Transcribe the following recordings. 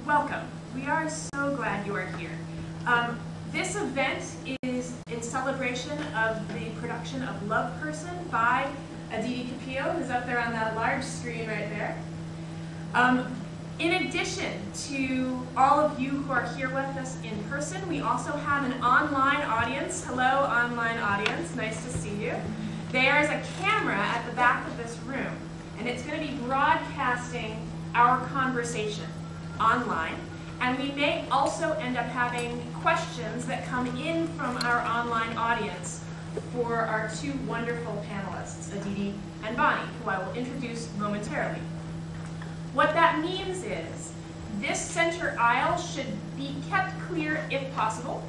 Welcome. We are so glad you are here. This event is in celebration of the production of Love Person by Aditi Kapil, who's up there on that large screen right there. In addition to all of you who are here with us in person, we also have an online audience. Hello, online audience. Nice to see you. There's a camera at the back of this room, and it's going to be broadcasting our conversation online. And we may also end up having questions that come in from our online audience for our two wonderful panelists, Aditi and Bonnie, who I will introduce momentarily. What that means is this center aisle should be kept clear if possible.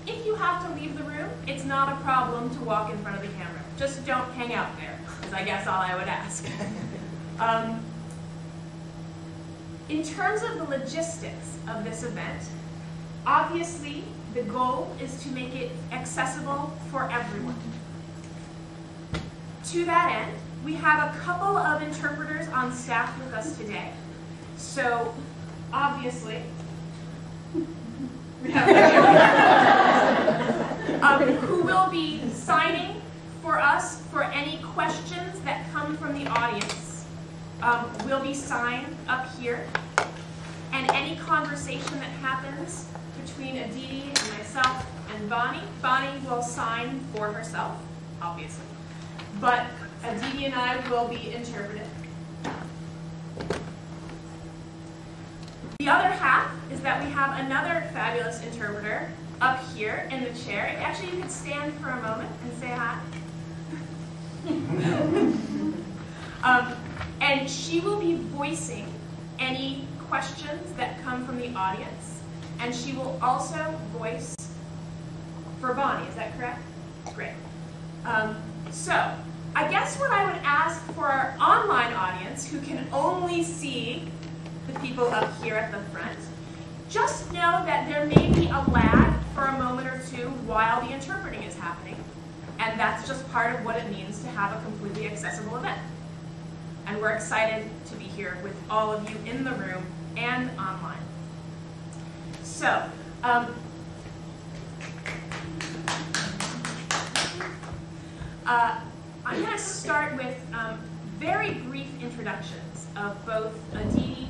If you have to leave the room, it's not a problem to walk in front of the camera. Just don't hang out there, is I guess all I would ask. In terms of the logistics of this event, obviously the goal is to make it accessible for everyone. To that end, we have a couple of interpreters on staff with us today. So, obviously, we have who will be signing for us for any questions that come from the audience. Will be signed up here. And any conversation that happens between Aditi and myself and Bonnie will sign for herself, obviously. But Aditi and I will be interpreted. The other half is that we have another fabulous interpreter up here in the chair. Actually, you could stand for a moment and say hi. And she will be voicing any questions that come from the audience. And she will also voice for Bonnie. Is that correct? Great. So, I guess what I would ask for our online audience, who can only see the people up here at the front, just know that there may be a lag for a moment or two while the interpreting is happening. And that's just part of what it means to have a completely accessible event. And we're excited to be here with all of you in the room and online. So, I'm going to start with very brief introductions of both Aditi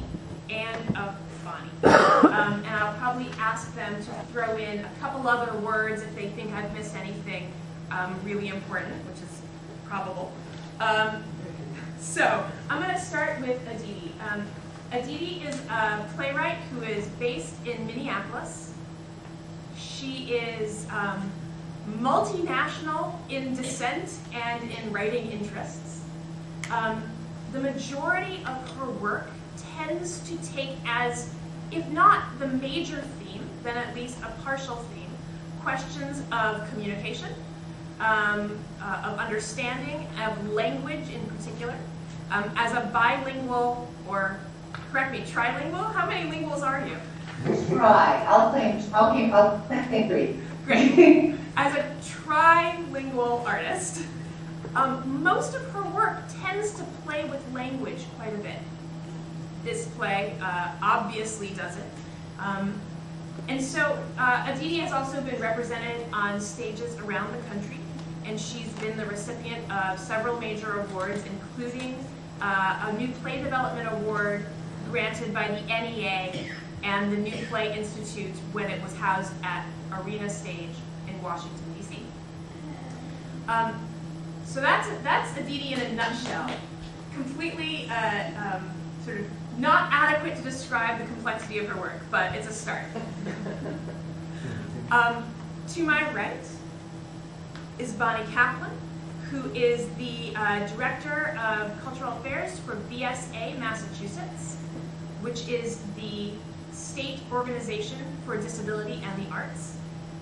and of Bonnie. And I'll probably ask them to throw in a couple other words if they think I've missed anything really important, which is probable. So, I'm going to start with Aditi. Aditi is a playwright who is based in Minneapolis. She is multinational in descent and in writing interests. The majority of her work tends to take as, if not the major theme, then at least a partial theme, questions of communication, of understanding, of language in particular. As a bilingual, or correct me, trilingual? How many linguals are you? Try. I'll think three. Great. As a trilingual artist, most of her work tends to play with language quite a bit. This play obviously does it. And so Aditi has also been represented on stages around the country, and she's been the recipient of several major awards, including a New Play Development Award granted by the NEA and the New Play Institute when it was housed at Arena Stage in Washington, D.C. So that's Aditi in a nutshell. Completely sort of not adequate to describe the complexity of her work, but it's a start. To my right is Bonnie Kaplan, who is the Director of Cultural Affairs for BSA Massachusetts, which is the state organization for disability and the arts.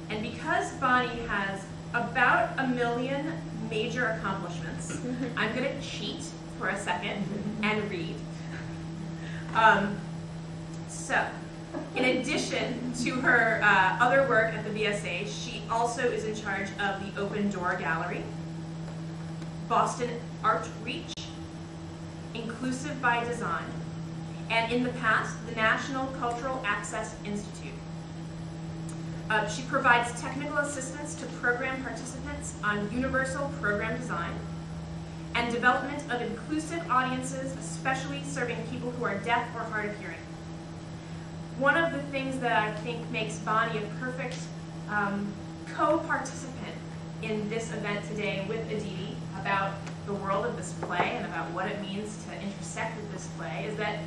And because Bonnie has about 1 million major accomplishments, I'm going to cheat for a second and read. So, in addition to her other work at the BSA, she also is in charge of the Open Door Gallery, Boston Art Reach, Inclusive by Design, and in the past, the National Cultural Access Institute. She provides technical assistance to program participants on universal program design and development of inclusive audiences, especially serving people who are deaf or hard of hearing. One of the things that I think makes Bonnie a perfect co-participant in this event today with Aditi about the world of this play and about what it means to intersect with this play is that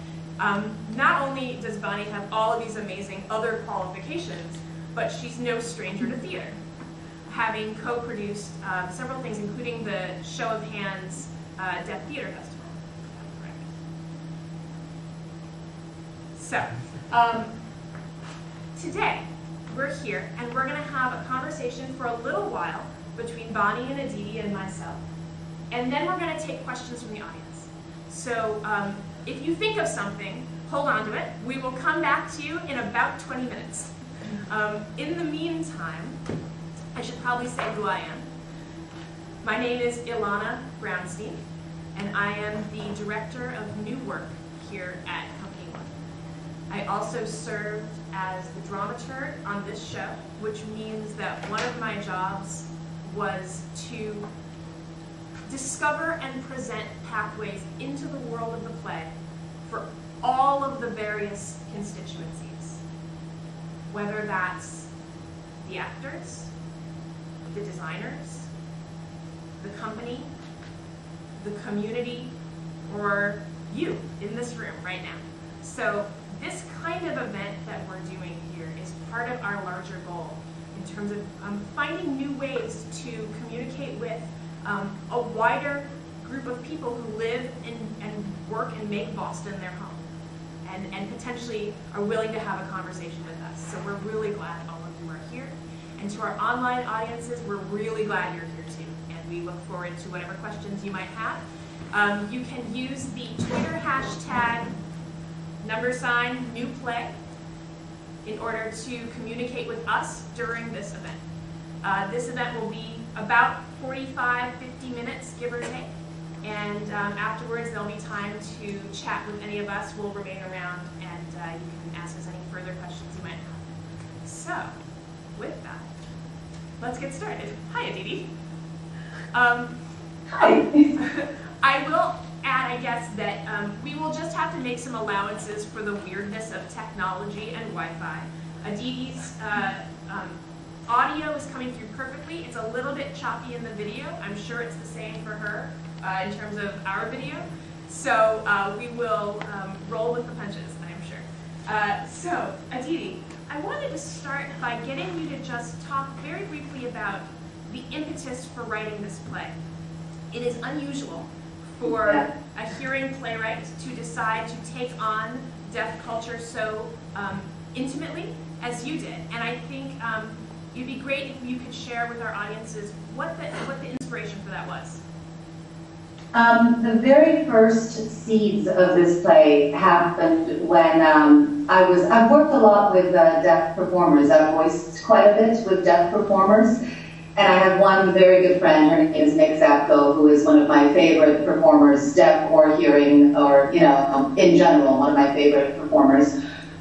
not only does Bonnie have all of these amazing other qualifications, but she's no stranger to theater, having co-produced several things, including the Show of Hands Deaf Theater Festival. So, today, we're here, and we're going to have a conversation for a little while between Bonnie and Aditi and myself, and then we're going to take questions from the audience. So, if you think of something, hold on to it. We will come back to you in about 20 minutes. In the meantime, I should probably say who I am. My name is Ilana Brownstein, and I am the Director of New Work here at Company One. I also served as the dramaturg on this show, which means that one of my jobs was to discover and present pathways into the world of the play for all of the various constituencies, whether that's the actors, the designers, the company, the community, or you in this room right now. So this kind of event that we're doing here is part of our larger goal in terms of finding new ways to communicate with a wider group of people who live and work and make Boston their home, and potentially are willing to have a conversation with us. So we're really glad all of you are here. And to our online audiences, we're really glad you're here too. And we look forward to whatever questions you might have. You can use the Twitter hashtag #NewPlay in order to communicate with us during this event. This event will be about 45-50 minutes, give or take. And afterwards, there'll be time to chat with any of us. We'll remain around, and you can ask us any further questions you might have. So, with that, let's get started. Hi, Aditi. Hi. I will add, I guess, that we will just have to make some allowances for the weirdness of technology and Wi-Fi. Aditi's audio is coming through perfectly. It's a little bit choppy in the video. I'm sure it's the same for her in terms of our video. So we will roll with the punches, I'm sure. So, Aditi, I wanted to start by getting you to just talk very briefly about the impetus for writing this play. It is unusual for a hearing playwright to decide to take on deaf culture so intimately as you did. And I think it'd be great if you could share with our audiences what the inspiration for that was. The very first seeds of this play happened when I've worked a lot with deaf performers. I've voiced quite a bit with deaf performers. And I have one very good friend, her name is Nick Zapko, who is one of my favorite performers, deaf or hearing, or, you know, in general, one of my favorite performers.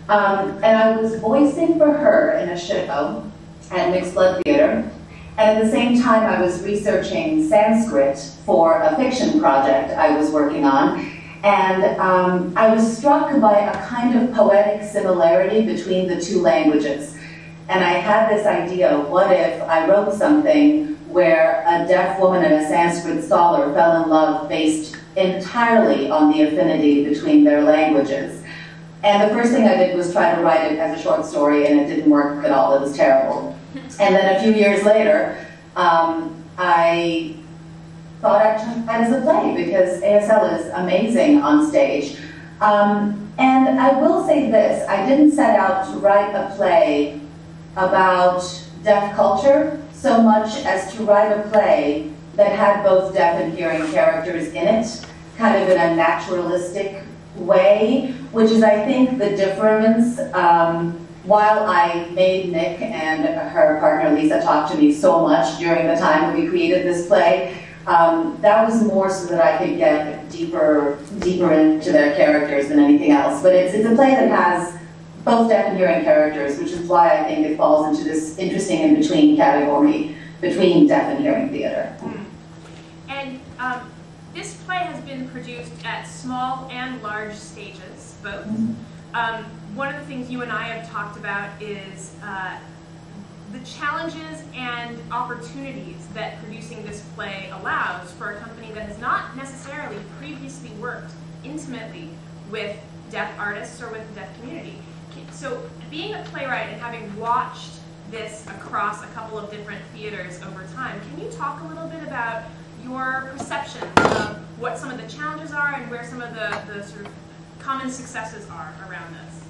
And I was voicing for her in a show at Mixed Blood Theater. And at the same time, I was researching Sanskrit for a fiction project I was working on. And I was struck by a kind of poetic similarity between the two languages. And I had this idea, what if I wrote something where a deaf woman and a Sanskrit scholar fell in love based entirely on the affinity between their languages. And the first thing I did was try to write it as a short story, and it didn't work at all. It was terrible. And then a few years later, I thought I'd try it as a play, because ASL is amazing on stage. And I will say this, I didn't set out to write a play about deaf culture so much as to write a play that had both deaf and hearing characters in it, kind of in a naturalistic way, which is, I think, the difference. While I made Nick and her partner Lisa talk to me so much during the time that we created this play, That was more so that I could get deeper into their characters than anything else. But it's a play that has both deaf and hearing characters, which is why I think it falls into this interesting in-between category between deaf and hearing theater. And this play has been produced at small and large stages, both. One of the things you and I have talked about is the challenges and opportunities that producing this play allows for a company that has not necessarily previously worked intimately with deaf artists or with the deaf community. So being a playwright and having watched this across a couple of different theaters over time, can you talk a little bit about your perception of what some of the challenges are and where some of the sort of common successes are around this?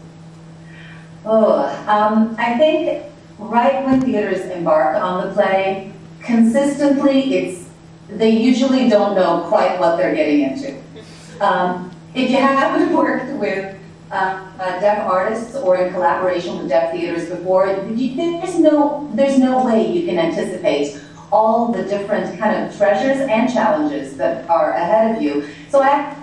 I think right when theaters embark on the play, consistently they usually don't know quite what they're getting into. If you haven't worked with deaf artists or in collaboration with deaf theaters before, there's no way you can anticipate all the different kind of treasures and challenges that are ahead of you. So I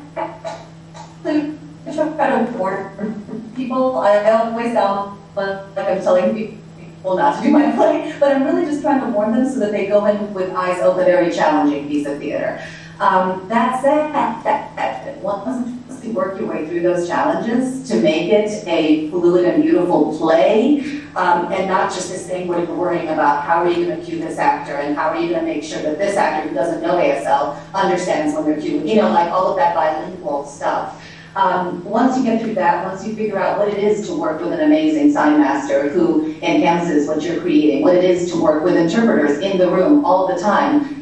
try to warn people. I always sound like I'm telling people not to do my play, but I'm really just trying to warn them so that they go in with eyes open. A very challenging piece of theater. That said, once you work your way through those challenges to make it a fluid and beautiful play, and not just this thing where you're worrying about how are you going to cue this actor and how are you going to make sure that this actor who doesn't know ASL understands when they're cueing, like all of that bilingual stuff. Once you get through that, once you figure out what it is to work with an amazing sign master who enhances what you're creating, what it is to work with interpreters in the room all the time,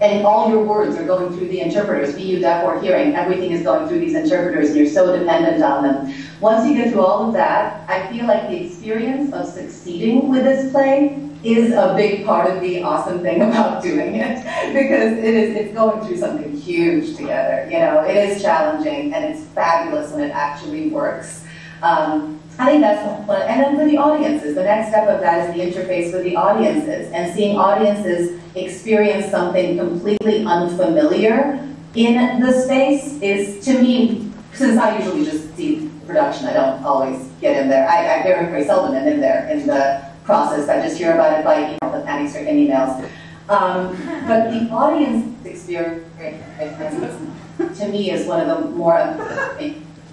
and all your words are going through the interpreters, be you deaf or hearing, everything is going through these interpreters and you're so dependent on them. Once you get through all of that, I feel like the experience of succeeding with this play is a big part of the awesome thing about doing it, because it's going through something huge together. It is challenging and it's fabulous when it actually works. I think that's one. And then for the audiences, the next step of that is the interface with the audiences, and seeing audiences experience something completely unfamiliar in the space is, to me, since I usually just see production, I don't always get in there. I very seldom am in there in the process. I just hear about it by the panic-stricken emails. But the audience experience, to me, is one of the more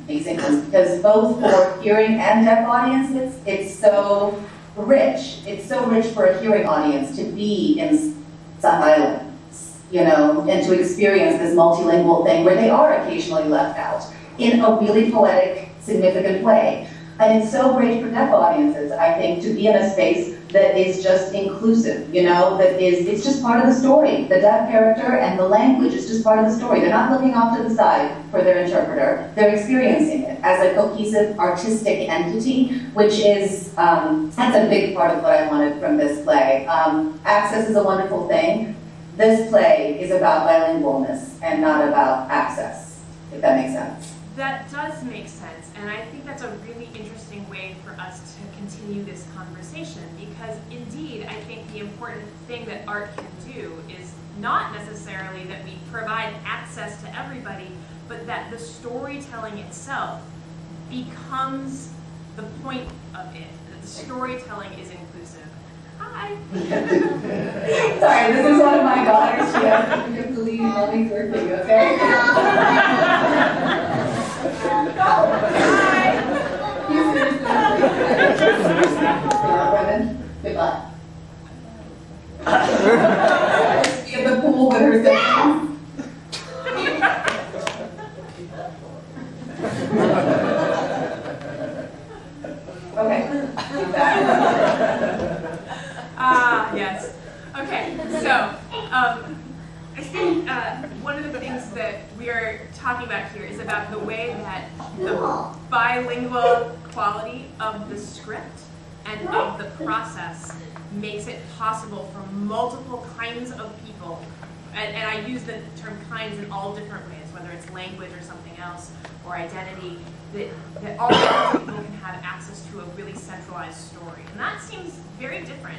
amazing ones, because both for hearing and deaf audiences, it's so rich. It's so rich for a hearing audience to be in silence, and to experience this multilingual thing where they are occasionally left out in a really poetic, significant way. And it's so great for deaf audiences, I think, to be in a space that is just inclusive, it's just part of the story. The deaf character and the language is just part of the story. They're not looking off to the side for their interpreter. They're experiencing it as a cohesive artistic entity, which is, that's a big part of what I wanted from this play. Access is a wonderful thing. This play is about bilingualness and not about access, if that makes sense. That does make sense, and I think that's a really interesting way for us to continue this conversation, because indeed, I think the important thing that art can do is not necessarily that we provide access to everybody, but that the storytelling itself becomes the point of it, that the storytelling is inclusive. Hi. Sorry, this is one of my daughters. She has to believe mommy's working, okay? Good luck. Be at the pool with her siblings. Okay. Yes. Okay, so I think one of the things that we are talking about here is about the way that the bilingual quality of the script and of the process makes it possible for multiple kinds of people, and I use the term kinds in all different ways, whether it's language or something else, or identity, that all kinds of people can have access to a really centralized story. And that seems very different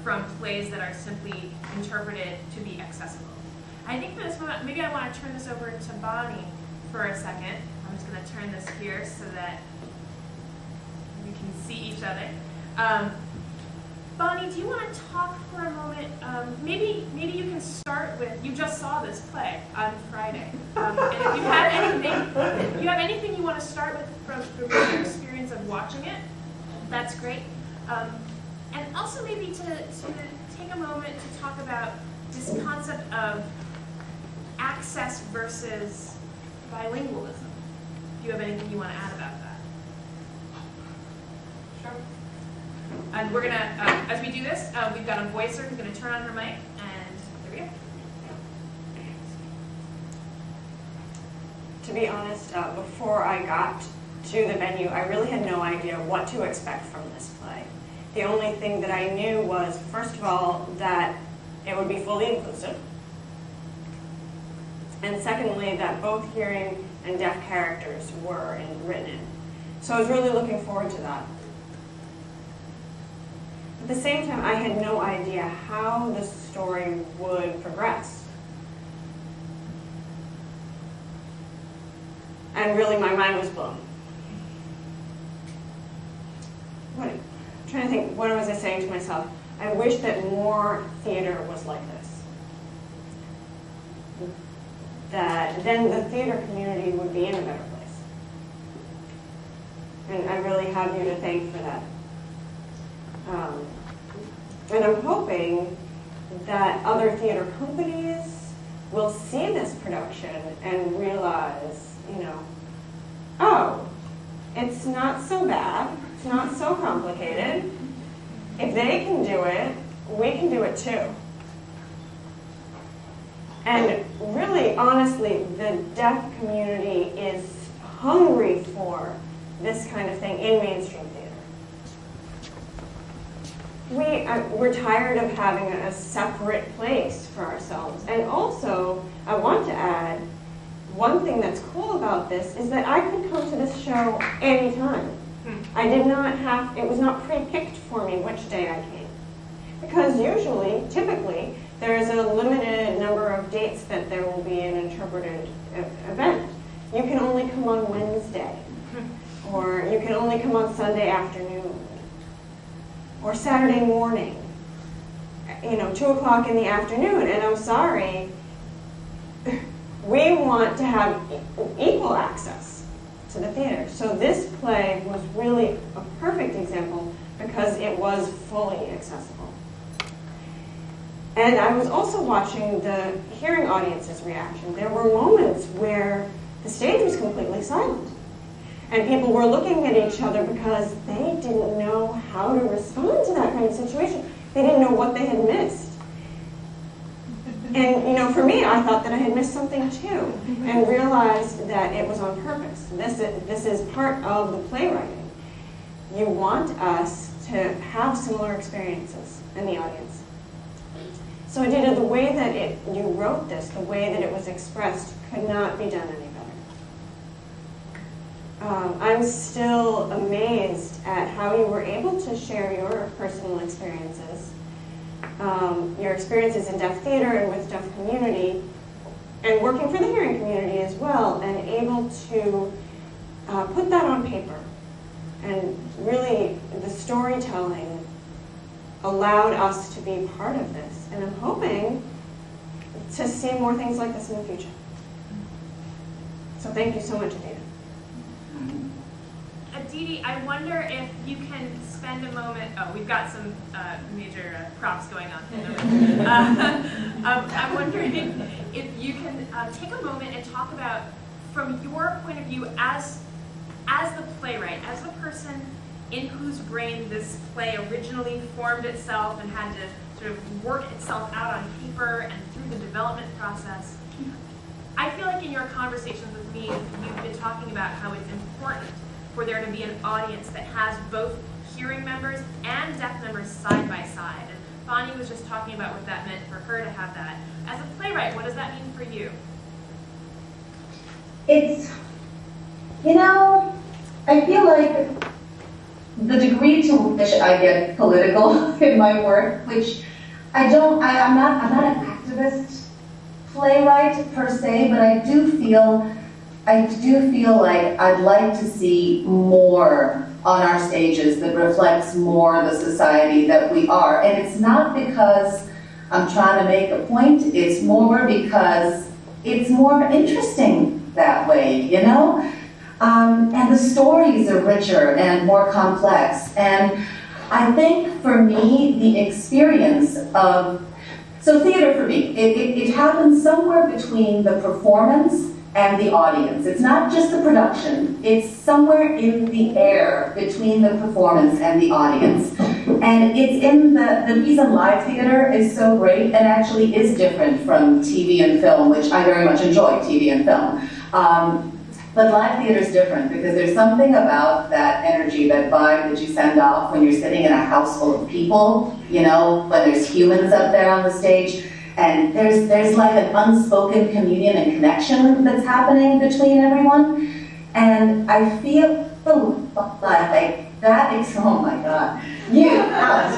from plays that are simply interpreted to be accessible. I think for this moment, maybe I want to turn this over to Bonnie for a second. I'm just going to turn this here so that we can see each other. Bonnie, do you want to talk for a moment? Maybe you can start with, you just saw this play on Friday. And if you have anything you want to start with from your experience of watching it, that's great. And also maybe to take a moment to talk about this concept of access versus bilingualism. Do you have anything you want to add about that? Sure. And we're going to, as we do this, we've got a voicer who's going to turn on her mic, and there we go. To be honest, before I got to the venue, I really had no idea what to expect from this play. The only thing that I knew was, first of all, that it would be fully inclusive, and secondly, that both hearing and deaf characters were written in. So I was really looking forward to that. At the same time, I had no idea how the story would progress. And really, my mind was blown. I'm trying to think, what was I saying to myself? I wish that more theater was like this. That then the theater community would be in a better place. And I really have you to thank for that. And I'm hoping that other theater companies will see this production and realize, oh, it's not so bad, it's not so complicated. If they can do it, we can do it too. And really, honestly, the deaf community is hungry for this kind of thing in mainstream theater. We're tired of having a separate place for ourselves. And also, I want to add, one thing that's cool about this is that I could come to this show anytime. I did not have, it was not pre-picked for me which day I came. Because usually, typically, there is a limited number of dates that there will be an interpreted event. You can only come on Wednesday, or you can only come on Sunday afternoon, or Saturday morning, 2 o'clock in the afternoon. And I'm sorry, we want to have equal access to the theater. So this play was really a perfect example because it was fully accessible. And I was also watching the hearing audience's reaction. There were moments where the stage was completely silent. And people were looking at each other because they didn't know how to respond to that kind of situation. They didn't know what they had missed. And, for me, I thought that I had missed something too, and realized that it was on purpose. This is part of the playwriting. You want us to have similar experiences in the audience. So Aditi, the way that you wrote this, the way that it was expressed, could not be done any better. I'm still amazed at how you were able to share your personal experiences, your experiences in deaf theater and with deaf community, and working for the hearing community as well, and able to put that on paper. And really, the storytelling allowed us to be part of this. And I'm hoping to see more things like this in the future. So thank you so much, Aditi. Aditi, I wonder if you can spend a moment, we've got some major props going on in the room. I'm wondering if you can take a moment and talk about, from your point of view as the playwright, as the person in whose brain this play originally formed itself and had to sort of work itself out on paper and through the development process. I feel like in your conversations with me, you've been talking about how it's important for there to be an audience that has both hearing members and deaf members side by side. And Bonnie was just talking about what that meant for her to have that. As a playwright, what does that mean for you? It's, I feel like the degree to which I get political in my work, which I'm not an activist playwright per se, but I do feel like I'd like to see more on our stages that reflects more the society that we are. And it's not because I'm trying to make a point, it's more because it's more interesting that way, you know? And the stories are richer and more complex. And I think for me, the experience of, so theater for me, it happens somewhere between the performance and the audience. It's not just the production, it's somewhere in the air between the performance and the audience. And it's in the reason live theater is so great and actually is different from TV and film, which I very much enjoy, TV and film. But live theater is different because there's something about that energy, that vibe that you send off when you're sitting in a house full of people, you know, when there's humans up there on the stage. And there's like an unspoken communion and connection that's happening between everyone. And I feel like that is, oh my God. You, Alice.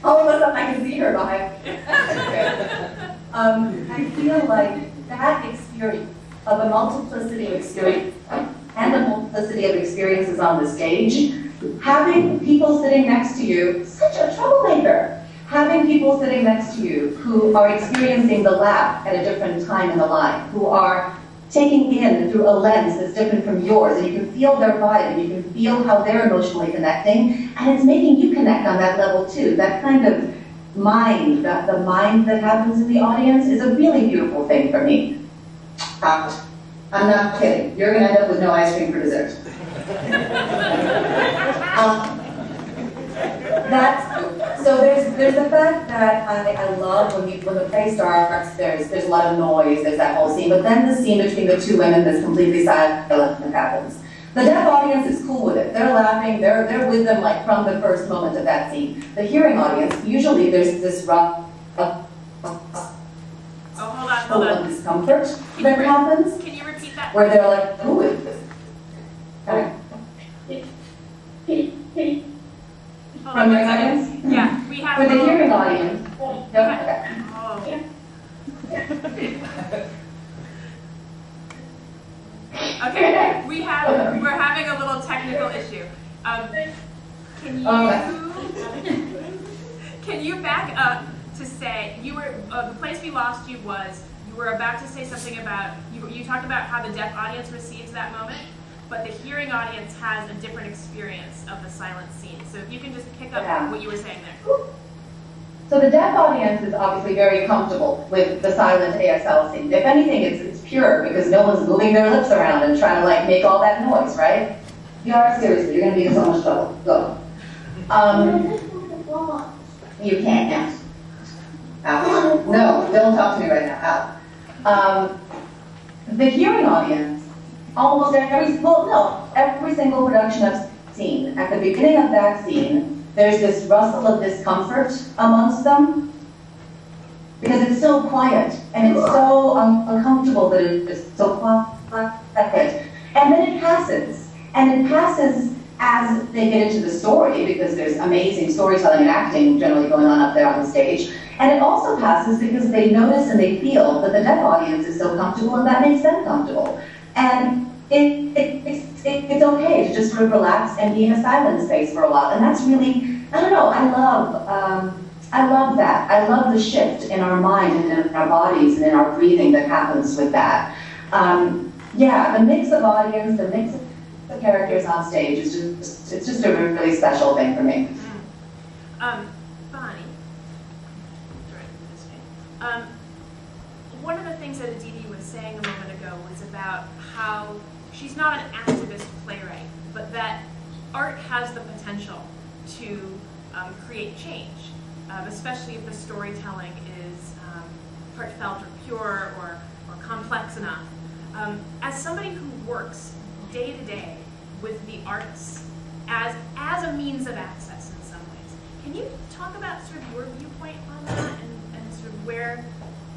All of a sudden I can see her behind me. I feel like that experience of a multiplicity of experience and a multiplicity of experiences on the stage, having people sitting next to you, such a troublemaker, having people sitting next to you who are experiencing the laugh at a different time in the line, who are taking in through a lens that's different from yours, and you can feel their vibe, and you can feel how they're emotionally connecting, and it's making you connect on that level too. That kind of mind, the mind that happens in the audience is a really beautiful thing for me. I'm not kidding. You're going to end up with no ice cream for dessert. So there's the fact that I love when the play starts, there's a lot of noise, there's that whole scene, but then the scene between the two women that's completely silent happens. The deaf audience is cool with it. They're laughing, they're with them like from the first moment of that scene. The hearing audience, usually there's this rough hold on. discomfort that happens. Can you repeat that? Where they're like, who is this? From your audience? Yeah, we have. For the hearing audience. Okay. Oh. Okay, we're having a little technical issue. Can you back up to say you were the place we lost you was you were about to say something about you talked about how the deaf audience receives that moment, but the hearing audience has a different experience of the silent scene. So if you can just pick up what you were saying there. So the deaf audience is obviously very comfortable with the silent ASL scene. If anything, it's pure because no one's moving their lips around and trying to like make all that noise, right? Seriously, you're going to be in so much trouble. Go. You can't now. Out. No, don't talk to me right now. Out. The hearing audience, almost every single production I've seen, at the beginning of that scene, there's this rustle of discomfort amongst them because it's so quiet and it's so uncomfortable that it's so quiet. And then it passes. And it passes as they get into the story because there's amazing storytelling and acting generally going on up there on the stage. And it also passes because they notice and they feel that the deaf audience is so comfortable and that makes them comfortable. And it's okay to just sort of relax and be in a silent space for a while. And that's really, I don't know, I love that. I love the shift in our mind and in our bodies and in our breathing that happens with that. The mix of audience, the mix of the characters on stage is it's just a really special thing for me. Bonnie, one of the things that Aditi was saying a moment ago was about how she's not an activist playwright, but that art has the potential to create change, especially if the storytelling is heartfelt or pure or complex enough. As somebody who works day to day with the arts as a means of access in some ways, can you talk about sort of your viewpoint on that and sort of where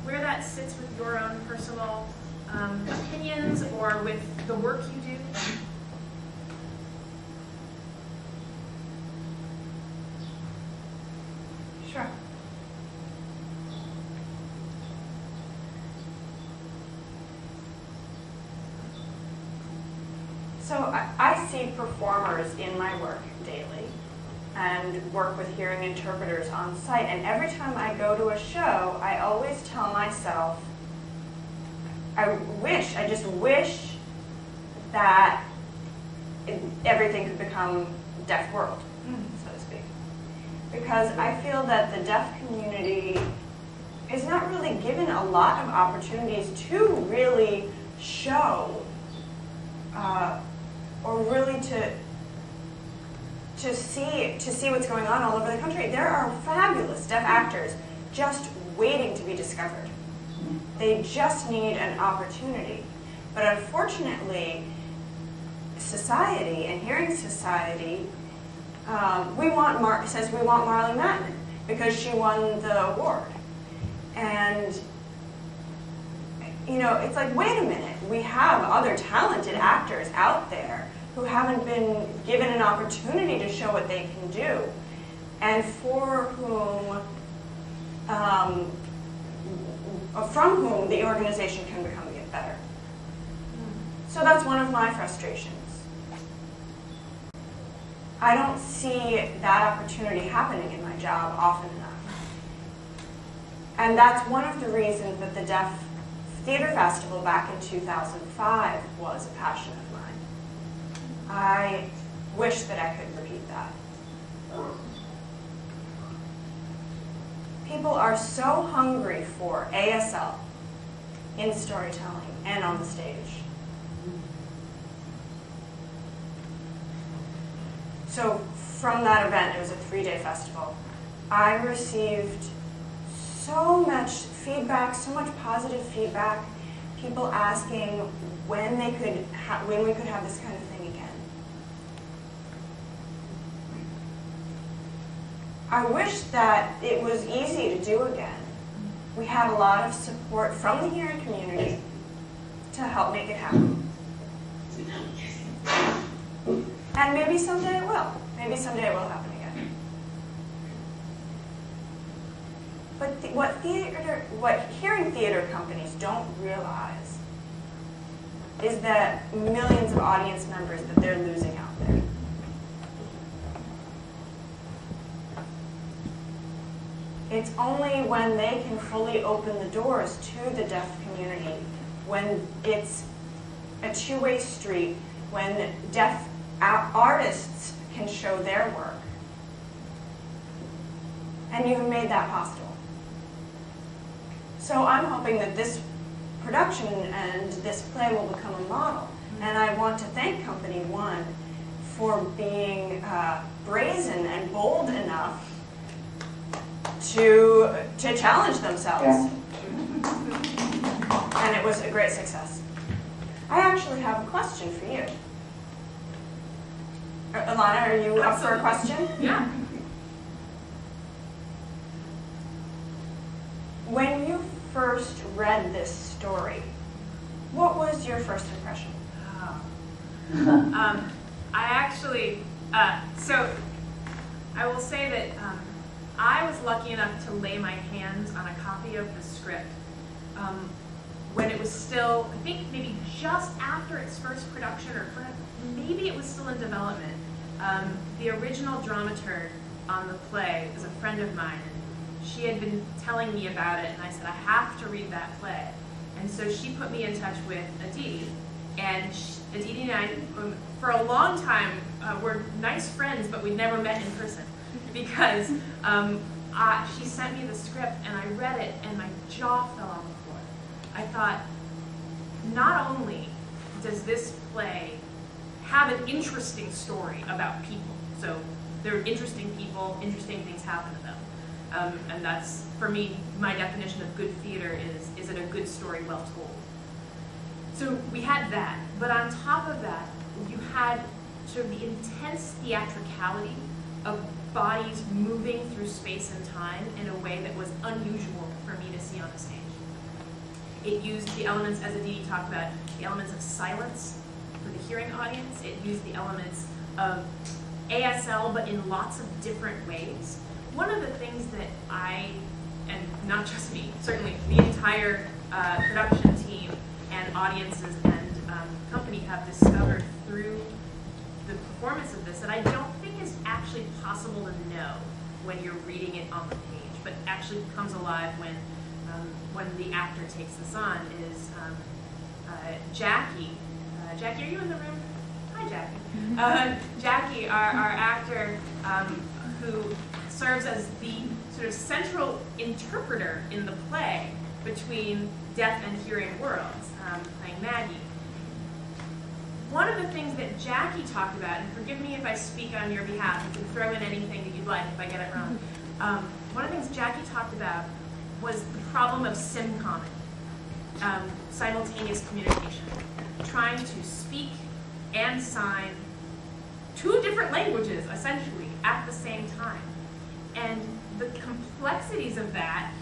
that sits with your own personal opinions or with the work you do? Sure. So I see performers in my work daily and work with hearing interpreters on site. And every time I go to a show, I always tell myself, I just wish that everything could become deaf world, so to speak. Because I feel that the deaf community is not really given a lot of opportunities to really show or really to see what's going on all over the country. There are fabulous deaf actors just waiting to be discovered. They just need an opportunity. But unfortunately, society and hearing society says we want Marley Matlin because she won the award. And you know, it's like, wait a minute, we have other talented actors out there who haven't been given an opportunity to show what they can do, and for whom, from whom the organization can become get better. So that's one of my frustrations. I don't see that opportunity happening in my job often enough. And that's one of the reasons that the Deaf Theater Festival back in 2005 was a passion of mine. I wish that I could repeat that. People are so hungry for ASL in storytelling and on the stage. So from that event, it was a 3-day festival, I received so much feedback, so much positive feedback, people asking when we could have this kind of thing again. I wish that it was easy to do again. We had a lot of support from the hearing community to help make it happen. And maybe someday it will. Maybe someday it will happen again. But what hearing theater companies don't realize is that millions of audience members that they're losing out there. It's only when they can fully open the doors to the deaf community, when it's a two-way street, when deaf artists can show their work. And you've made that possible. So I'm hoping that this production and this play will become a model. And I want to thank Company One for being brazen and bold enough to challenge themselves. Yeah. And it was a great success. I actually have a question for you. Ilana, are you up for a question? Yeah. When you first read this story, what was your first impression? I actually, so I will say that I was lucky enough to lay my hands on a copy of the script when it was still, I think maybe just after its first production, or maybe it was still in development. The original dramaturg on the play is a friend of mine, and she had been telling me about it, and I said, I have to read that play. And so she put me in touch with Aditi, and Aditi and I, for a long time, were nice friends, but we never met in person, because she sent me the script, and I read it, and my jaw fell on the floor. I thought, not only does this play have an interesting story about people, so they're interesting people, interesting things happen to them. And that's, for me, my definition of good theater is it a good story well told? So we had that, but on top of that, you had sort of the intense theatricality of bodies moving through space and time in a way that was unusual for me to see on the stage. It used the elements, as Aditi talked about, the elements of silence for the hearing audience. It used the elements of ASL, but in lots of different ways. one of the things that I, and not just me, certainly the entire production team and audiences and company have discovered through the performance of this that I don't think is actually possible to know when you're reading it on the page, but actually comes alive when the actor takes this on is Jackie. Jackie, are you in the room? Hi, Jackie. Jackie, our actor, who serves as the sort of central interpreter in the play between deaf and hearing worlds, playing Maggie. One of the things that Jackie talked about, and forgive me if I speak on your behalf, you can throw in anything that you'd like if I get it wrong. One of the things Jackie talked about was the problem of simcomming, simultaneous communication, trying to speak and sign two different languages, essentially, at the same time. And the complexities of that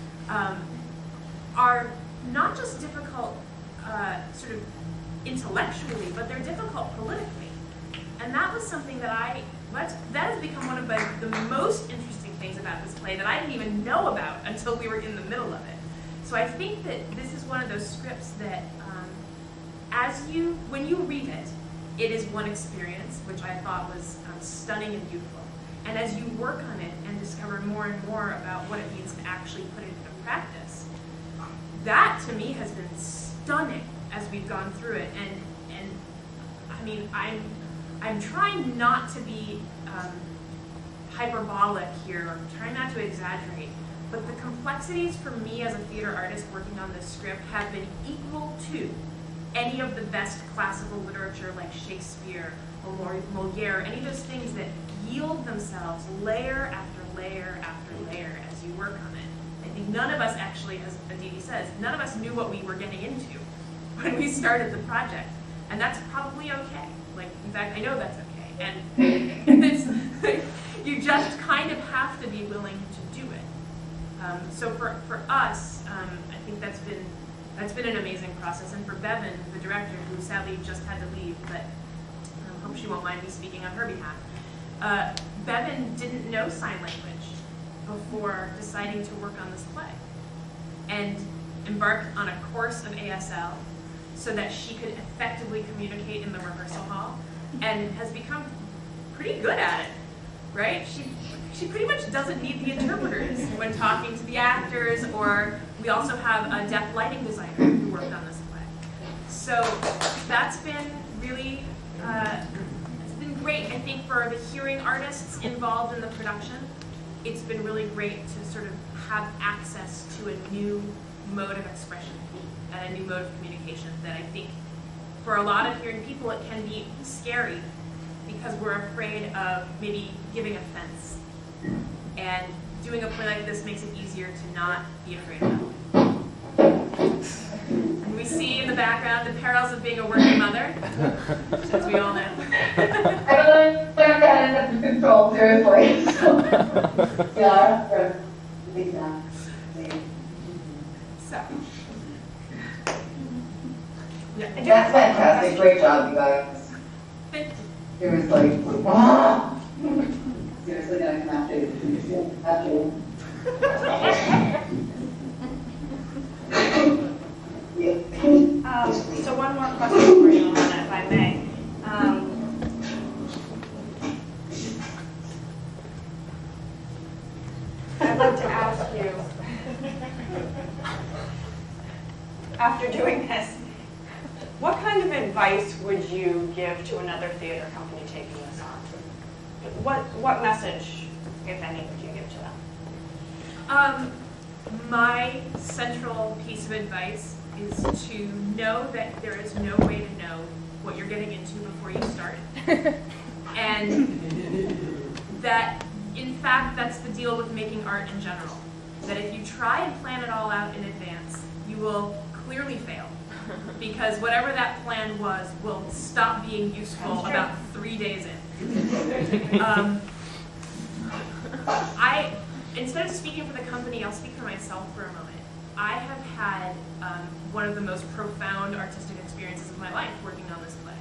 are not just difficult sort of intellectually, but they're difficult politically. And that was something that that has become one of the most interesting things about this play that I didn't even know about until we were in the middle of it. So I think that this is one of those scripts that when you read it, it is one experience, which I thought was stunning and beautiful. And as you work on it and discover more and more about what it means to actually put it into practice, that to me has been stunning as we've gone through it. And I mean, I'm trying not to be hyperbolic here, or trying not to exaggerate, but the complexities for me as a theater artist working on this script have been equal to any of the best classical literature like Shakespeare or Moliere, any of those things that yield themselves layer after layer after layer as you work on it. I think none of us actually, as Aditi says, none of us knew what we were getting into when we started the project. And that's probably okay. Like, in fact, I know that's okay. And it's, you just kind of have to be willing to do it. So for us, I think that's been an amazing process. And for Bevan, the director, who sadly just had to leave, but I hope she won't mind me speaking on her behalf. Bevan didn't know sign language before deciding to work on this play, and embarked on a course of ASL so that she could effectively communicate in the rehearsal hall, and has become pretty good at it, right? She pretty much doesn't need the interpreters when talking to the actors, or we also have a deaf lighting designer who worked on this play. So that's been really, it's been great, I think, for the hearing artists involved in the production. It's been really great to sort of have access to a new mode of expression and a new mode of communication that I think for a lot of hearing people it can be scary because we're afraid of maybe giving offense. And doing a play like this makes it easier to not be afraid of that. And we see in the background the perils of being a working mother, as we all know. I learned that under control, seriously. Yeah, So. Yeah. That's fantastic. Great job, you guys. Thank you. Seriously. Ah! Seriously, gonna come after you. After you. So one more question for you, Ilana, if I may. I'd like to ask you, after doing this, what kind of advice would you give to another theater company taking this on? What message, if any, would you give to them? My central piece of advice is to know that there is no way to know what you're getting into before you start. And that, in fact, that's the deal with making art in general. That if you try and plan it all out in advance, you will clearly fail. Because whatever that plan was will stop being useful about 3 days in. Instead of speaking for the company, I'll speak for myself for a moment. I have had one of the most profound artistic experiences of my life working on this play,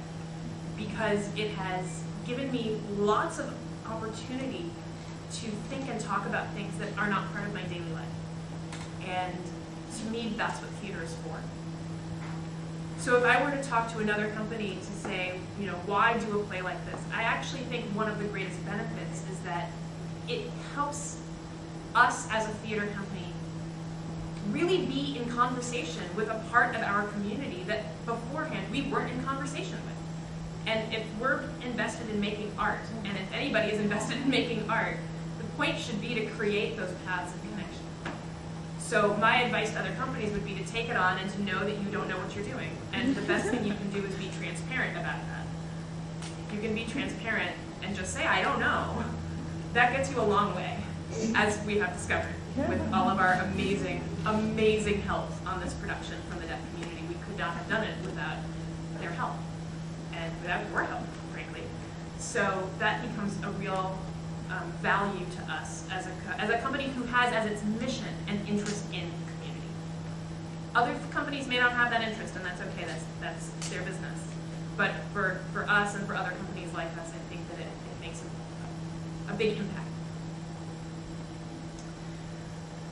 because it has given me lots of opportunity to think and talk about things that are not part of my daily life. And to me, that's what theater is for. So if I were to talk to another company to say, you know, why do a play like this? I actually think one of the greatest benefits is that it helps us as a theater company really be in conversation with a part of our community that beforehand we weren't in conversation with. And if we're invested in making art, and if anybody is invested in making art, the point should be to create those paths of connection. So my advice to other companies would be to take it on and to know that you don't know what you're doing. And the best thing you can do is be transparent about that. If you can be transparent and just say, I don't know, that gets you a long way, as we have discovered with all of our amazing, amazing help on this production from the deaf community. We could not have done it without their help and without your help, frankly. So that becomes a real value to us as a company who has as its mission an interest in community. Other companies may not have that interest, and that's okay, that's their business. But for us and for other companies like us, I think that it makes a big impact.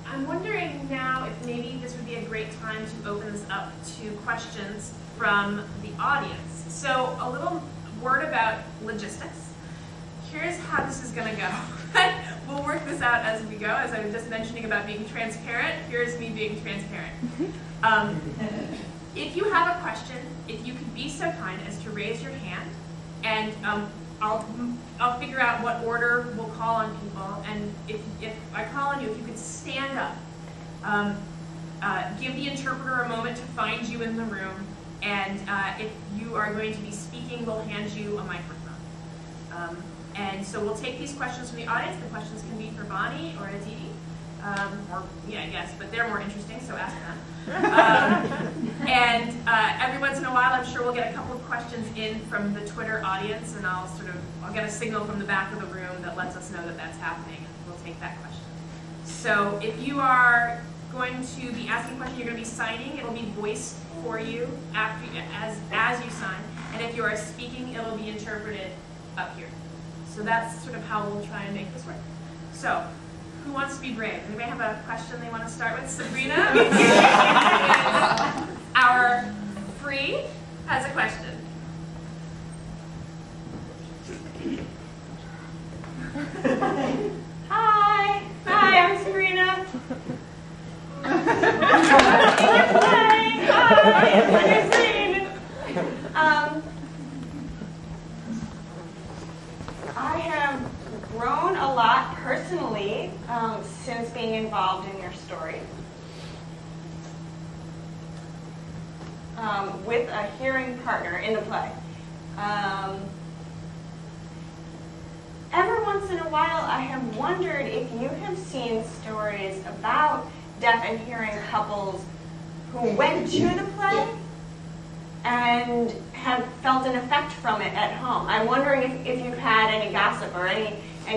I'm wondering now if maybe this would be a great time to open this up to questions from the audience. So a little word about logistics. Here's how this is going to go. We'll work this out as we go. As I was just mentioning about being transparent, here's me being transparent. If you have a question, if you could be so kind as to raise your hand, and I'll figure out what order we'll call on people. And if I call on you, if you could stand up, give the interpreter a moment to find you in the room, and if you are going to be speaking, we'll hand you a microphone. And so we'll take these questions from the audience. The questions can be for Bonnie or Aditi, or yeah, I guess, but they're more interesting, so ask them. And every once in a while, I'm sure we'll get a couple of questions in from the Twitter audience, and I'll get a signal from the back of the room that lets us know that that's happening, and we'll take that question. So if you are going to be asking a question, you're going to be signing. It'll be voiced for you as you sign, and if you are speaking, it'll be interpreted up here. So that's sort of how we'll try and make this work. So, who wants to be brave? Anybody have a question they want to start with? Sabrina? Our Free has a question. Hi, I'm Sabrina. I have grown a lot personally since being involved in your story. With a hearing partner in the play. Every once in a while, I have wondered if you have seen stories about deaf and hearing couples who went to the play and have felt an effect from it at home. I'm wondering if you've had any gossip or any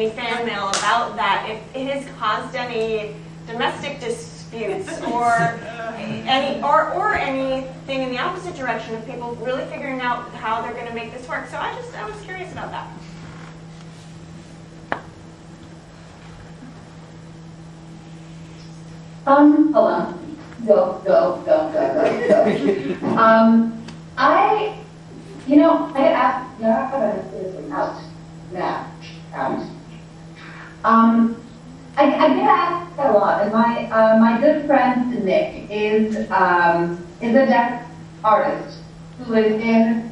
fan mail about that, if it has caused any domestic disputes or anything in the opposite direction of people really figuring out how they're going to make this work. So I was curious about that. Hold on. Go. I get asked, I get asked a lot, and my good friend Nick is a deaf artist who is in.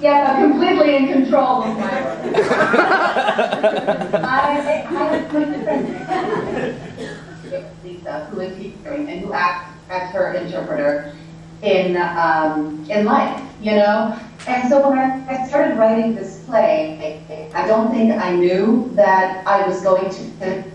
Yes, I'm completely in control of my work. I have my good friend Lisa, who is hearing and who acts as her interpreter in life, you know? And so when I started writing this play, I don't think I knew that I was going to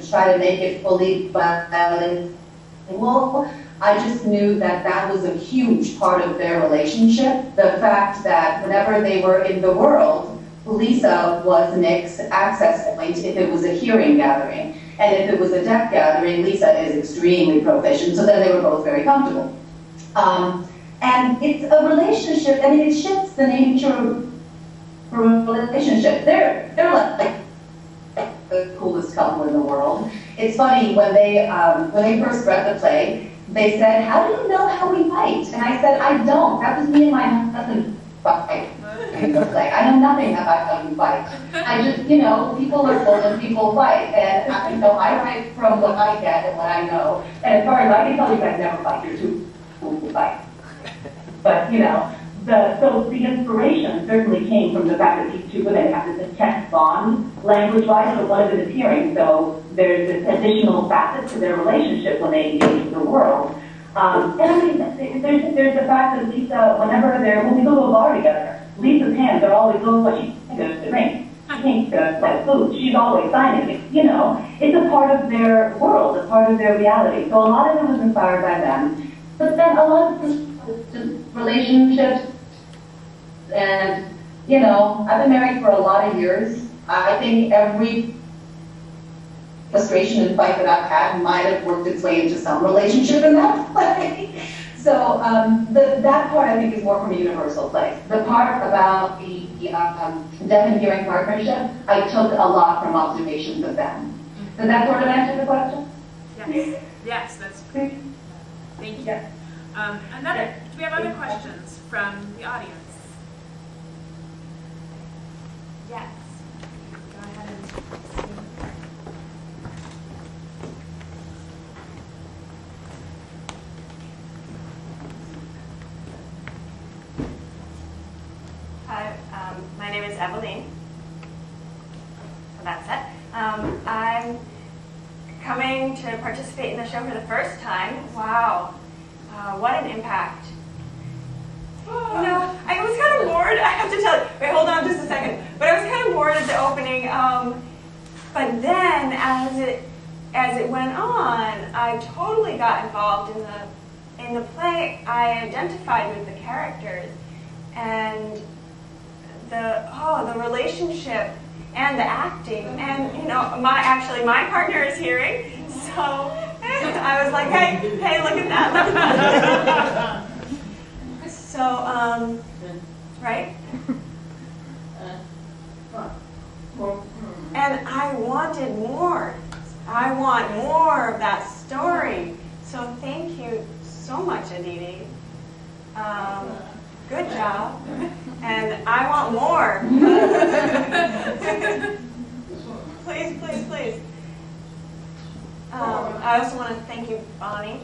try to make it fully bilingual. I just knew that that was a huge part of their relationship. The fact that whenever they were in the world, Lisa was Nick's access point if it was a hearing gathering. And if it was a deaf gathering, Lisa is extremely proficient. So then they were both very comfortable. And it's a relationship, I mean, it shifts the nature of a relationship. They're like the coolest couple in the world. It's funny, when they first read the play, they said, "How do you know how we fight?" And I said, "I don't. That was me and my husband fight in the play. I know nothing about how you fight. I just, people are full and people fight. And, I write from what I get and what I know. And as far as I can tell, you guys never fight. You're too cool to fight." But, so the inspiration certainly came from the fact that these two women have this intense bond, language-wise, but one of them is hearing. So there's this additional facet to their relationship when they engage with the world. And I mean, there's the fact that Lisa, when we go to a bar together, Lisa's hands are always going, what she goes to drink. She can't go like food. She's always signing it. It's a part of their world, a part of their reality. So a lot of it was inspired by them. But then a lot of just relationships, and I've been married for a lot of years. I think every frustration and fight that I've had might have worked its way into some relationship in that way. So that part I think is more from a universal place. The part about the deaf and hearing partnership, I took a lot from observations of them. Does that sort of answer the question? Yes, yes, that's great. Thank you. Yes. Do we have other questions from the audience? Yes. Go ahead and see. Hi, my name is Eveline. So that's it. I'm coming to participate in the show for the first time. Wow, what an impact. I was kind of bored, I have to tell you. Wait, hold on just a second. But I was kind of bored at the opening. But then, as it went on, I totally got involved in the play. I identified with the characters, and the relationship and the acting, and my partner is hearing, so I was like, hey, look at that. So, right? And I wanted more. I want more of that story. So thank you so much, Aditi. Good job. And I want more. Please, please, please. I also want to thank you, Bonnie,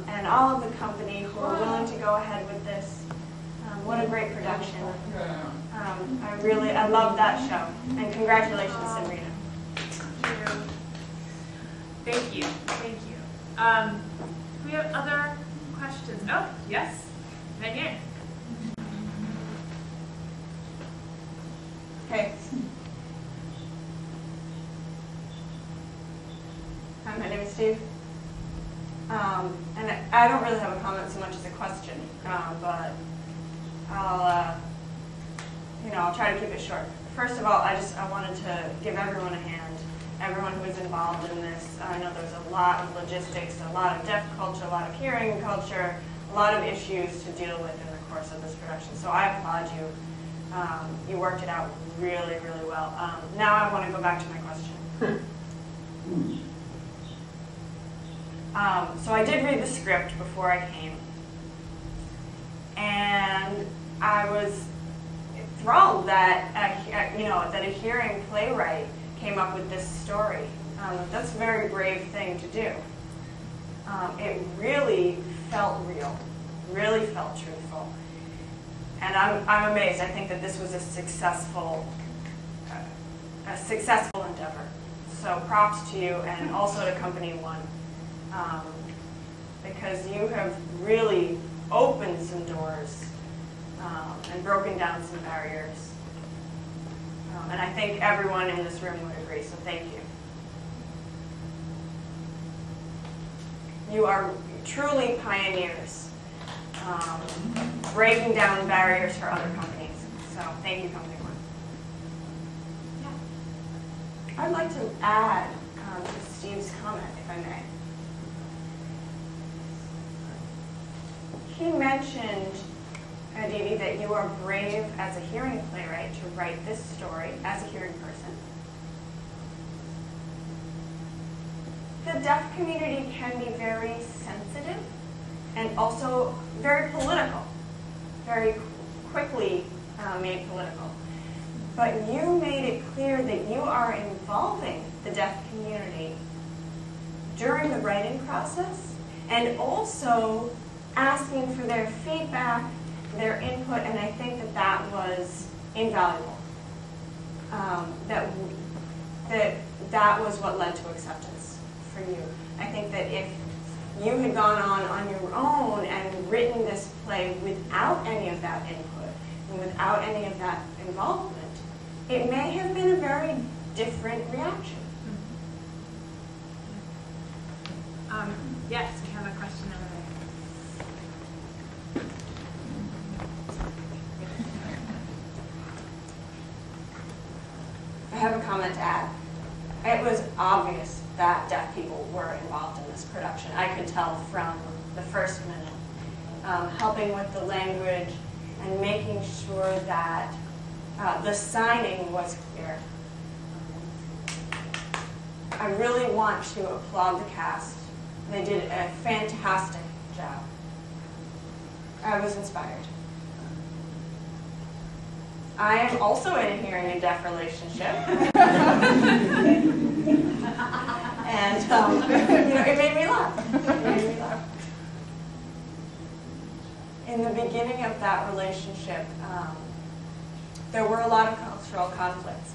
and all of the company who are willing to go ahead with this. What a great production. I love that show. And congratulations, Sabrina. Thank you. Thank you. Do we have other questions? Oh, yes. Right here. Okay. Hi, my name is Steve. And I don't really have a comment so much as a question, but I'll try to keep it short. First of all, I wanted to give everyone a hand, everyone who was involved in this. I know there's a lot of logistics, a lot of deaf culture, a lot of hearing culture, a lot of issues to deal with in the course of this production. So I applaud you. You worked it out really, really well. Now I want to go back to my question. So I did read the script before I came, and I was enthralled that that a hearing playwright came up with this story. That's a very brave thing to do. It really felt real, really felt truthful, and I'm amazed. I think that this was a successful endeavor. So props to you, and also to Company One. Because you have really opened some doors and broken down some barriers. And I think everyone in this room would agree, so thank you. You are truly pioneers, breaking down barriers for other companies. So thank you, Company One. Yeah. I'd like to add to Steve's comment, if I may. mentioned, Aditi, that you are brave as a hearing playwright to write this story as a hearing person. The deaf community can be very sensitive and also very political, very quickly made political. But you made it clear that you are involving the deaf community during the writing process and also asking for their feedback, their input, and I think that that was invaluable. That was what led to acceptance for you. I think that if you had gone on your own and written this play without any of that input and without any of that involvement, it may have been a very different reaction. Yes, we have a question over there. I have a comment to add. It was obvious that deaf people were involved in this production. I could tell from the first minute, helping with the language and making sure that the signing was clear. I really want to applaud the cast. They did a fantastic job. I was inspired. I am also in a hearing and deaf relationship. And it made me laugh. It made me laugh. In the beginning of that relationship, there were a lot of cultural conflicts.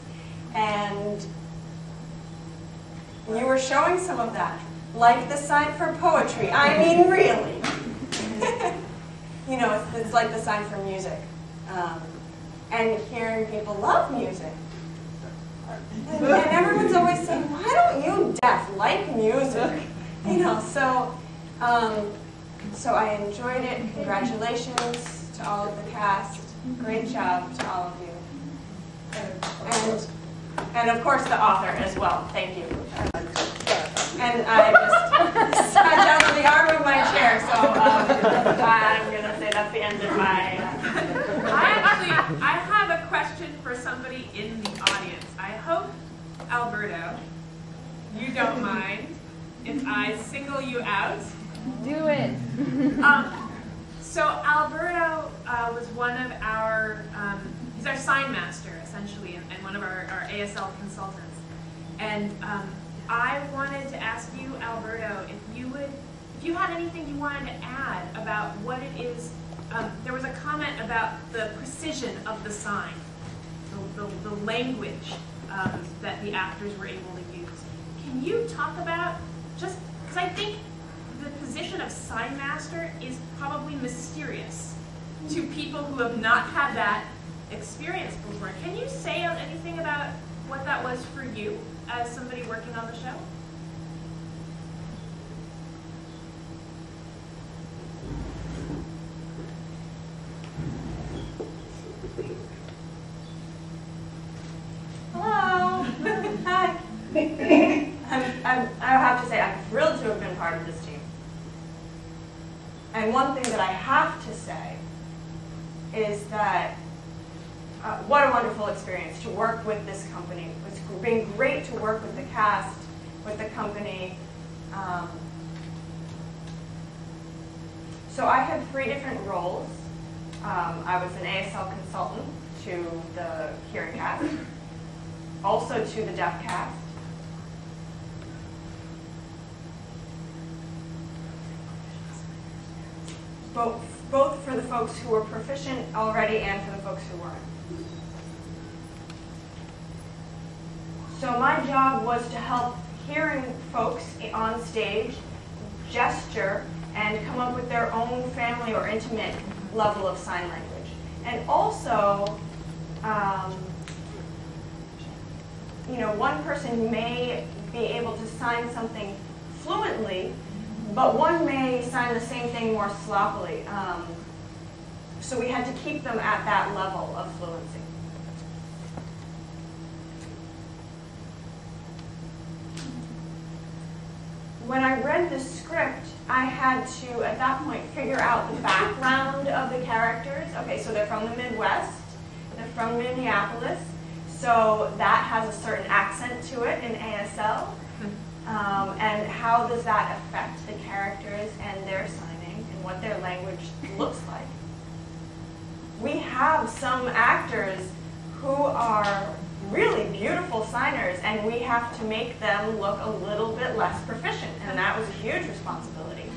And you were showing some of that, like the sign for poetry. I mean, really. It's like the sign for music. And hearing people love music. And everyone's always saying, why don't you deaf like music? So I enjoyed it. Congratulations to all of the cast. Great job to all of you. And of course the author as well. Thank you. And I just sat down on the arm of my chair, so I'm going to say that's the end of my... I have a question for somebody in the audience. I hope, Alberto, you don't mind if I single you out. Do it. So Alberto was one of our, he's our sign master, essentially, and one of our ASL consultants. And I wanted to ask you, Alberto, if you had anything you wanted to add about what it is. There was a comment about the precision of the sign, the language that the actors were able to use. Can you talk about, just because I think the position of sign master is probably mysterious to people who have not had that experience before. Can you say anything about what that was for you as somebody working on the show? Hello. Hi. I have to say, I'm thrilled to have been part of this team. And one thing that I have to say is that what a wonderful experience to work with this company. It's been great to work with the cast, with the company. So I had 3 different roles. I was an ASL consultant to the hearing cast, also to the deaf cast. Both for the folks who were proficient already and for the folks who weren't. So my job was to help hearing folks on stage gesture and come up with their own family or intimate level of sign language. And also, one person may be able to sign something fluently, but one may sign the same thing more sloppily. So we had to keep them at that level of fluency. when I read the script, I had to, at that point, figure out the background of the characters. Okay, so they're from the Midwest, they're from Minneapolis, so that has a certain accent to it in ASL. And how does that affect the characters and their signing and what their language looks like? We have some actors who are really beautiful signers, and we have to make them look a little bit less proficient, and that was a huge responsibility.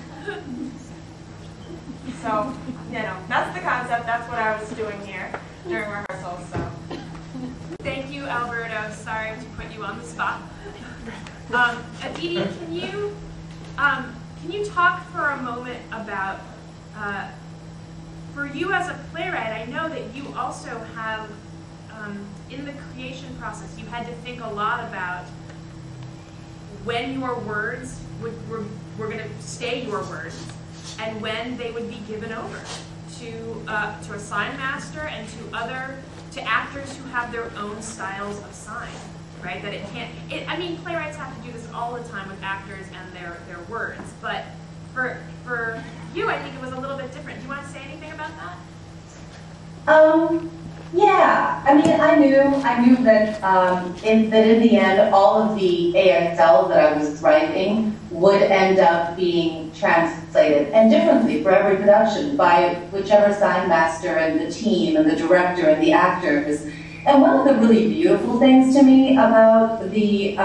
So, you know, that's the concept. That's what I was doing here during rehearsal. So, Thank you, Alberto. Sorry to put you on the spot. Aditi, can you talk for a moment about, for you as a playwright, I know that you also have, in the creation process, you had to think a lot about when your words were going to stay your words, and when they would be given over to a sign master and to actors who have their own styles of sign. Right? That it can't, I mean, playwrights have to do this all the time with actors and their words, but for you, I think it was a little bit different. Do you want to say anything about that? Yeah, I mean, I knew that in the end, all of the ASL that I was writing would end up being translated, and differently for every production, by whichever sign master and the team and the director and the actors. And one of the really beautiful things to me about the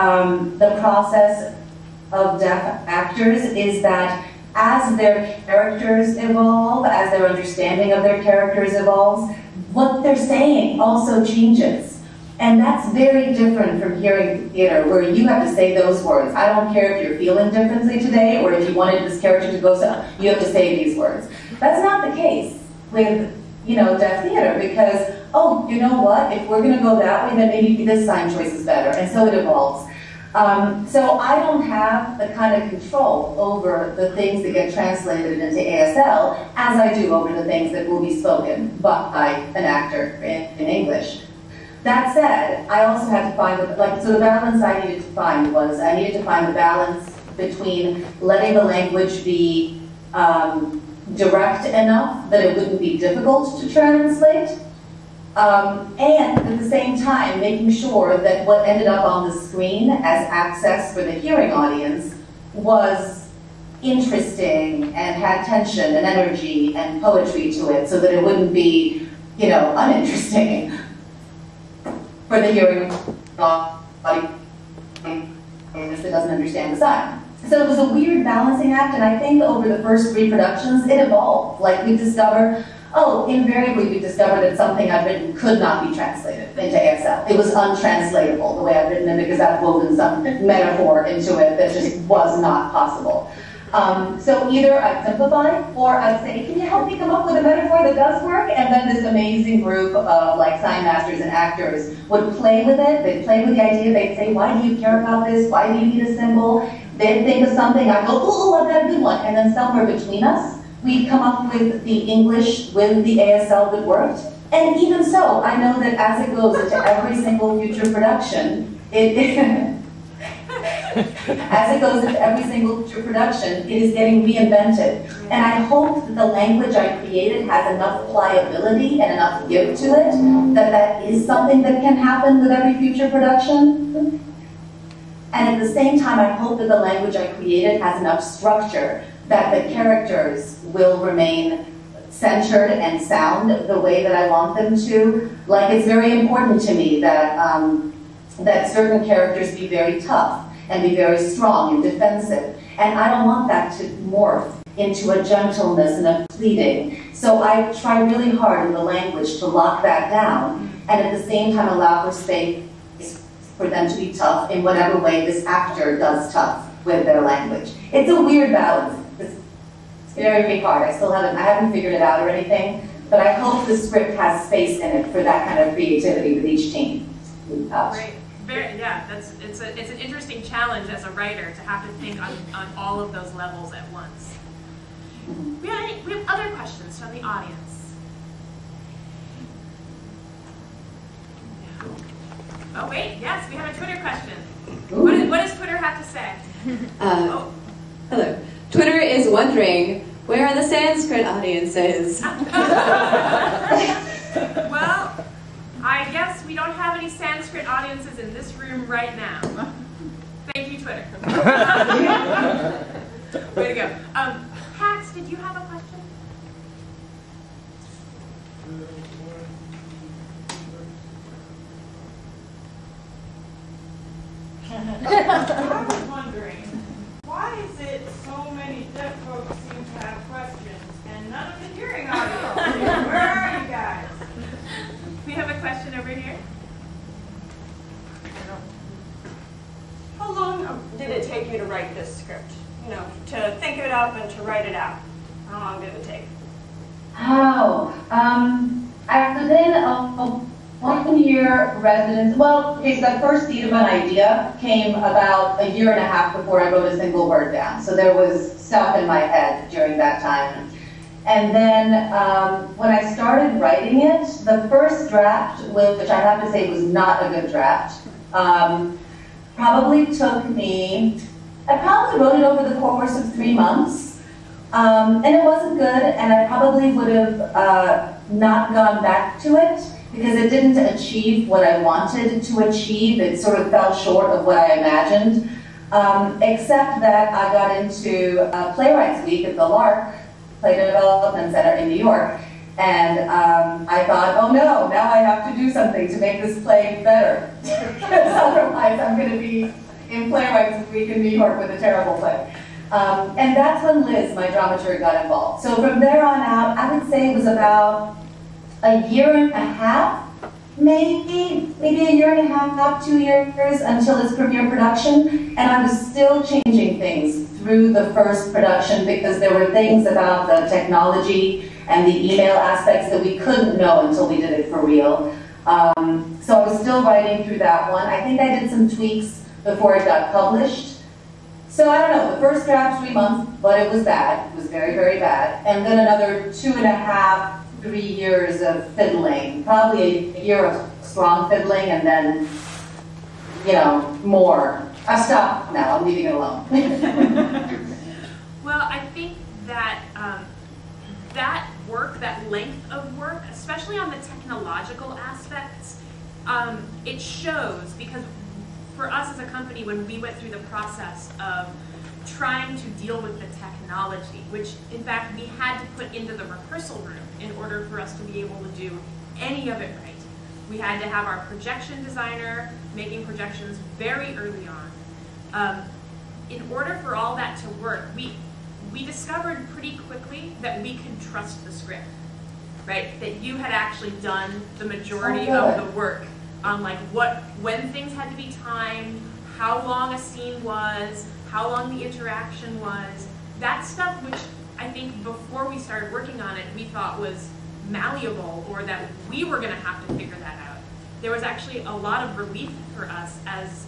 process of deaf actors is that as their characters evolve, as their understanding of their characters evolves, what they're saying also changes. And that's very different from hearing theater, where you have to say those words. I don't care if you're feeling differently today, or if you wanted this character to go so, you have to say these words. That's not the case with, you know, deaf theater, because, oh, you know what, if we're going to go that way, then maybe this sign choice is better, and so it evolves. So I don't have the kind of control over the things that get translated into ASL as I do over the things that will be spoken by an actor in English. That said, I also had to find, so the balance I needed to find was, I needed to find the balance between letting the language be direct enough that it wouldn't be difficult to translate, and at the same time making sure that what ended up on the screen as access for the hearing audience was interesting and had tension and energy and poetry to it, so that it wouldn't be, you know, uninteresting for the hearing audience that doesn't understand the sign. So it was a weird balancing act, and I think over the first 3 productions, it evolved. Like, we discovered, invariably we discovered that something I'd written could not be translated into ASL. It was untranslatable the way I'd written it, because I'd woven some metaphor into it that just was not possible. So either I'd simplify, or I'd say, can you help me come up with a metaphor that does work? And then this amazing group of like sign masters and actors would play with it. They'd play with the idea. They'd say, why do you care about this? Why do you need a symbol? They'd think of something. I'd go, oh, I've got a good one. And then somewhere between us, we'd come up with the English with the ASL that worked. And even so, I know that as it goes into every single future production, as it goes into every single future production, it is getting reinvented. And I hope that the language I created has enough pliability and enough give to it that that is something that can happen with every future production. And at the same time, I hope that the language I created has enough structure that the characters will remain centered and sound the way that I want them to. Like, it's very important to me that, that certain characters be very tough and be very strong and defensive. And I don't want that to morph into a gentleness and a pleading. So I try really hard in the language to lock that down, and at the same time allow for space for them to be tough in whatever way this actor does tough with their language. It's a weird balance. It's very, very hard. I haven't figured it out or anything, but I hope the script has space in it for that kind of creativity with each team. Great. Yeah, it's an interesting challenge as a writer to have to think on all of those levels at once. We have other questions from the audience. Oh wait, yes, we have a Twitter question. What does Twitter have to say? Hello. Twitter is wondering, where are the Sanskrit audiences? Well, I guess we don't have any Sanskrit audiences in this room right now. Thank you, Twitter. Way to go. Pax, did you have a question? I was wondering, why is it so many deaf folks seem to have questions and none of the hearing audience? Where are you guys? We have a question over here. How long did it take you to write this script? You know, to think it up and to write it out. How long did it take? How? I've been a 1-year residence. Well, okay, so that first seed of an idea came about a year and a half before I wrote a single word down. So there was stuff in my head during that time. And then when I started writing it, the first draft, which I have to say was not a good draft, probably took me, I probably wrote it over the course of 3 months. And it wasn't good, and I probably would have not gone back to it because it didn't achieve what I wanted to achieve. It sort of fell short of what I imagined, except that I got into Playwrights Week at the Lark, Play Development Center in New York, and I thought, oh no, now I have to do something to make this play better, because otherwise I'm going to be in Playwrights Week in New York with a terrible play. And that's when Liz, my dramaturg, got involved. So from there on out, I would say it was about a year and a half, maybe a year and a half, 2 years until its premiere production. And I was still changing things through the first production because there were things about the technology and the email aspects that we couldn't know until we did it for real. So I was still writing through that one. I think I did some tweaks before it got published. So I don't know, the first draft, 3 months, but it was bad. It was very, very bad. And then another 2.5, 3 years of fiddling. Probably a year of strong fiddling and then, you know, more. I've stopped now, I'm leaving it alone. Well, I think that that work, that length of work, especially on the technological aspects, it shows because for us as a company, when we went through the process of trying to deal with the technology, which in fact we had to put into the rehearsal room in order for us to be able to do any of it right. We had to have our projection designer making projections very early on. In order for all that to work, we discovered pretty quickly that we could trust the script, right? That you had actually done the majority of the work on like when things had to be timed, how long a scene was, how long the interaction was. That stuff which I think before we started working on it, we thought was malleable or that we were gonna have to figure that out. There was actually a lot of relief for us as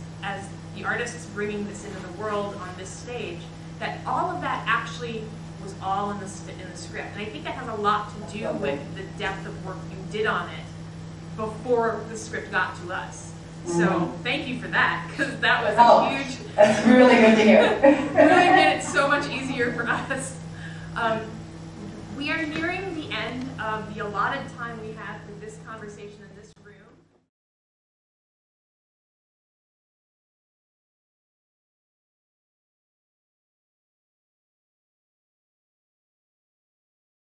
the artists bringing this into the world on this stage, that all of that actually was all in the script. And I think that has a lot to do with the depth of work you did on it before the script got to us. So thank you for that, because that was a huge... That's really good to hear. Really made it so much easier for us. We are nearing the end of the allotted time we have for this conversation and this